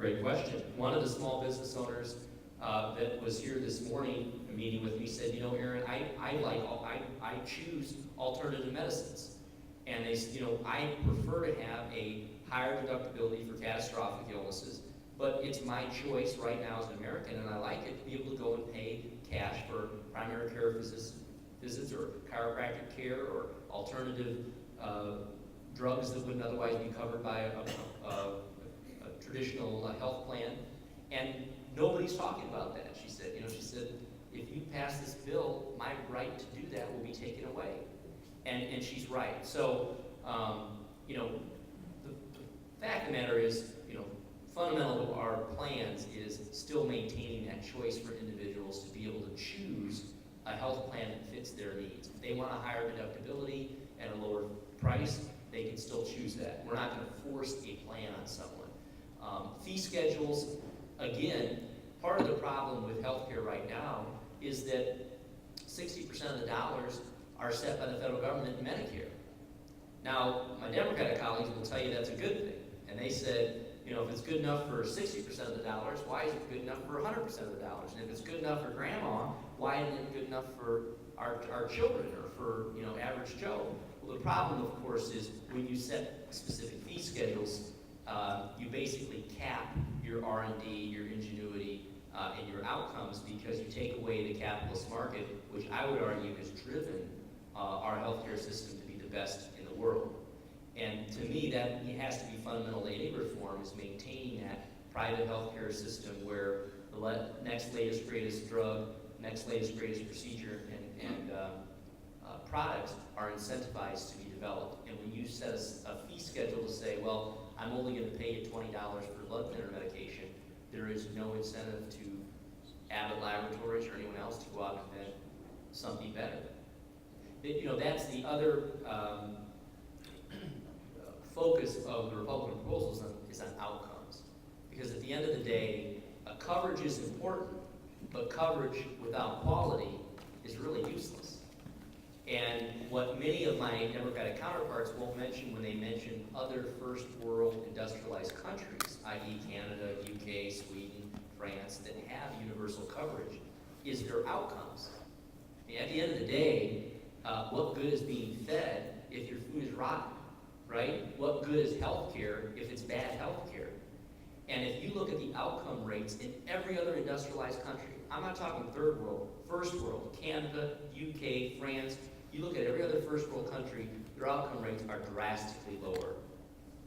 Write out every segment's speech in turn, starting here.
Great question. One of the small business owners that was here this morning meeting with me said, you know, Aaron, I choose alternative medicines. And they said, you know, I prefer to have a higher deductibility for catastrophic illnesses, but it's my choice right now as an American, and I like it to be able to go and pay cash for primary care visits or chiropractic care or alternative drugs that wouldn't otherwise be covered by a traditional health plan. And nobody's talking about that, she said. You know, she said, if you pass this bill, my right to do that will be taken away. And she's right. So, you know, the fact of the matter is, you know, fundamental to our plans is still maintaining that choice for individuals to be able to choose a health plan that fits their needs. If they want a higher deductibility and a lower price, they can still choose that. We're not going to force a plan on someone. Fee schedules, again, part of the problem with healthcare right now is that 60% of the dollars are set by the federal government in Medicare. Now, my Democratic colleagues will tell you that's a good thing. And they said, you know, if it's good enough for 60% of the dollars, why is it good enough for 100% of the dollars? And if it's good enough for grandma, why isn't it good enough for our children or for, you know, average Joe? Well, the problem, of course, is when you set specific fee schedules, you basically cap your R&D, your ingenuity, and your outcomes because you take away the capitalist market, which I would argue has driven our healthcare system to be the best in the world. And to me, that has to be fundamental to any reform, is maintaining that private healthcare system where the next latest, greatest drug, next latest, greatest procedure, and products are incentivized to be developed. And when you set a fee schedule to say, well, I'm only going to pay you $20 for blood thinner medication, there is no incentive to Abbott Laboratories or anyone else to go out and invent something better. You know, that's the other focus of the Republican proposals is on outcomes. Because at the end of the day, coverage is important, but coverage without quality is really useless. And what many of my Democratic counterparts won't mention when they mention other first world industrialized countries, i.e. Canada, UK, Sweden, France, that have universal coverage, is their outcomes. And at the end of the day, what good is being fed if your food is rotten, right? What good is healthcare if it's bad healthcare? And if you look at the outcome rates in every other industrialized country, I'm not talking third world, first world, Canada, UK, France, you look at every other first world country, their outcome rates are drastically lower.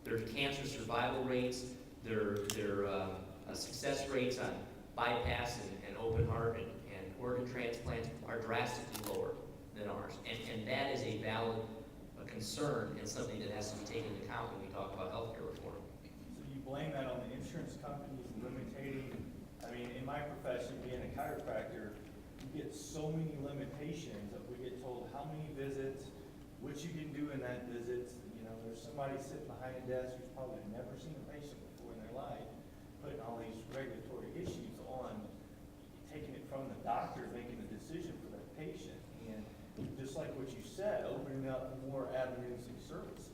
Their cancer survival rates, their success rates on bypass and open heart and organ transplants are drastically lower than ours. And that is a valid concern and something that has to be taken into account when we talk about healthcare reform. So you blame that on the insurance companies limiting, I mean, in my profession, being a chiropractor, you get so many limitations that we get told how many visits, what you can do in that visit. You know, there's somebody sitting behind a desk who's probably never seen a patient before in their life, putting all these regulatory issues on, taking it from the doctor, making the decision for that patient. And just like what you said, opening up more avenues of services.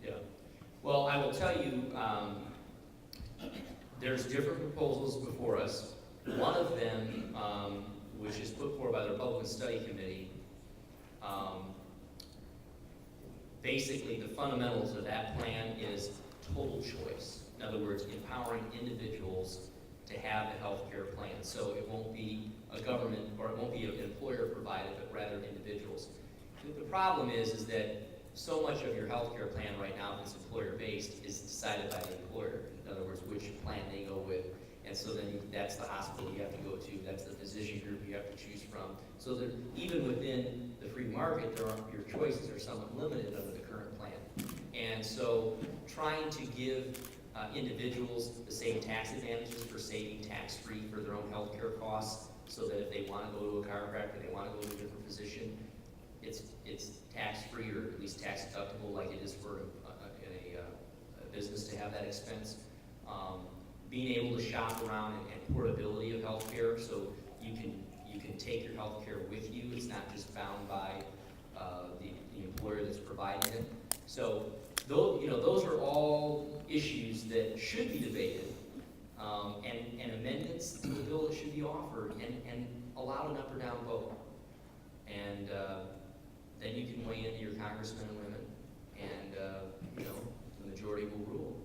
Yeah. Well, I will tell you, there's different proposals before us. One of them, which is put forward by the Republican Study Committee, basically the fundamentals of that plan is total choice. In other words, empowering individuals to have a health care plan. So it won't be a government, or it won't be an employer provided, but rather individuals. The problem is that so much of your health care plan right now that's employer-based is decided by the employer. In other words, which plan they go with. And so then that's the hospital you have to go to, that's the physician group you have to choose from. So that even within the free market, your choices are somewhat limited under the current plan. And so trying to give individuals the same tax advantages for saving tax-free for their own health care costs, so that if they want to go to a chiropractor, they want to go to a different physician, it's tax-free or at least tax deductible like it is for a business to have that expense. Being able to shop around and portability of healthcare, so you can take your healthcare with you. It's not just bound by the employer that's providing it. So those are all issues that should be debated, and amendments to the bill that should be offered, and allowed an up or down vote. And then you can weigh into your congressmen and women, and you know, the majority will rule.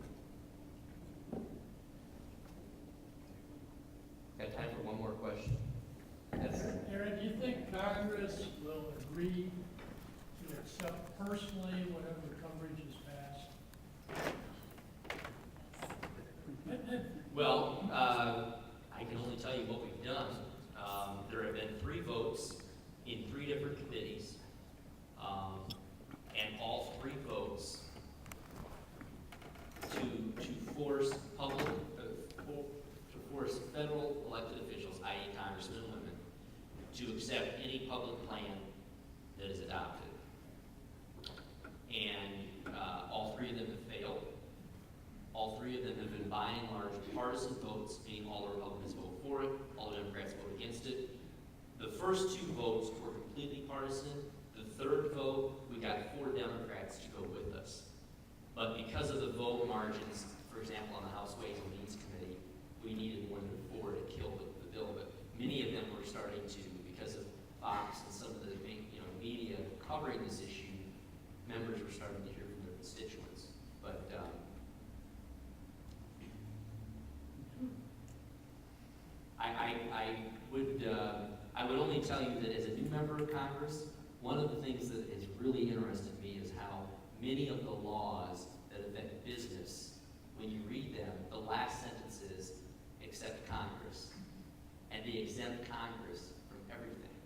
Got time for one more question? That's Aaron, do you think Congress will agree to accept personally whatever coverage is passed? Well, I can only tell you what we've done. There have been 3 votes in 3 different committees, and all 3 votes to force public, to force federal elected officials, i.e. congressmen and women, to accept any public plan that is adopted. And all 3 of them have failed. All 3 of them have been by and large partisan votes, meaning all the Republicans vote for it, all the Democrats vote against it. The first 2 votes were completely partisan. The 3rd vote, we got 4 Democrats to go with us. But because of the vote margins, for example, on the House Ways and Means Committee, we needed more than 4 to kill the bill. But many of them were starting to, because of Fox and some of the media covering this issue, members were starting to hear from their constituents. But I would only tell you that as a new member of Congress, one of the things that has really interested me is how many of the laws that affect business, when you read them, the last sentence is, except Congress. And they exempt Congress from everything.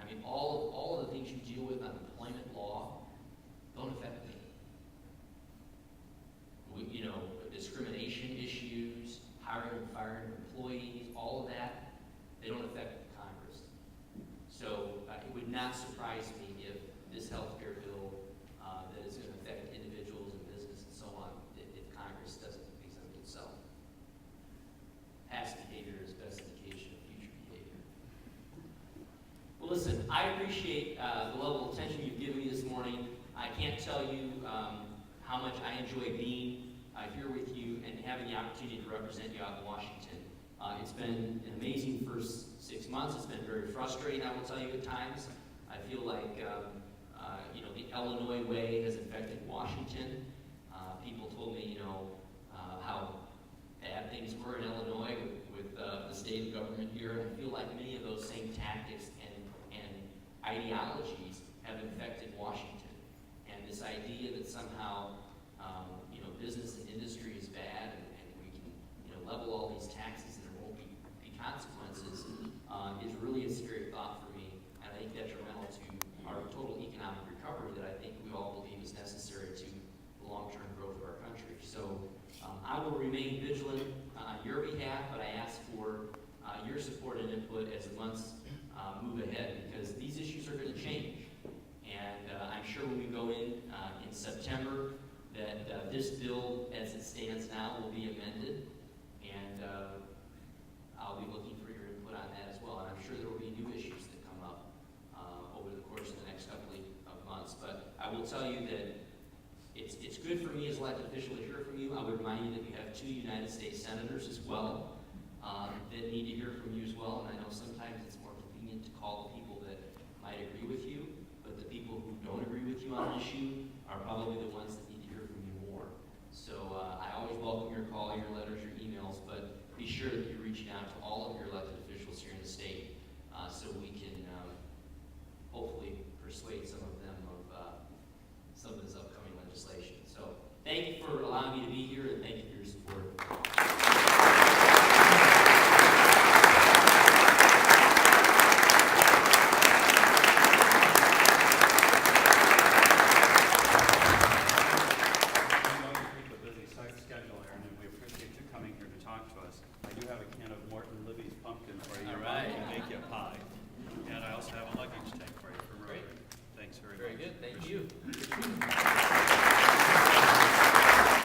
I mean, all of the things you deal with on employment law don't affect me. Discrimination issues, hiring and firing employees, all of that, they don't affect Congress. So it would not surprise me if this health care bill that is going to affect individuals and business and so on, if Congress doesn't exempt itself. Past behavior is best indication of future behavior. Well, listen, I appreciate the level of attention you've given me this morning. I can't tell you how much I enjoy being here with you and having the opportunity to represent you out in Washington. It's been an amazing first 6 months. It's been very frustrating, I will tell you, at times. I feel like, the Illinois way has affected Washington. People told me, how bad things were in Illinois with the state government here. And I feel like many of those same tactics and ideologies have infected Washington. And this idea that somehow business and industry is bad, and we can, level all these taxes and there won't be consequences, is really a scary thought for me, and I think detrimental to our total economic recovery that I think we all believe is necessary to the long-term growth of our country. So I will remain vigilant on your behalf, but I ask for your support and input as the months move ahead, because these issues are going to change. And I'm sure when we go in September, that this bill, as it stands now, will be amended, and I'll be looking for your input on that as well. And I'm sure there will be new issues that come up over the course of the next couple of months. But I will tell you that it's good for me as elected official to hear from you. I would remind you that we have 2 United States senators as well that need to hear from you as well. And I know sometimes it's more convenient to call the people that might agree with you, but the people who don't agree with you on an issue are probably the ones that need to hear from you more. So I always welcome your call, your letters, your emails, but be sure that you're reaching out to all of your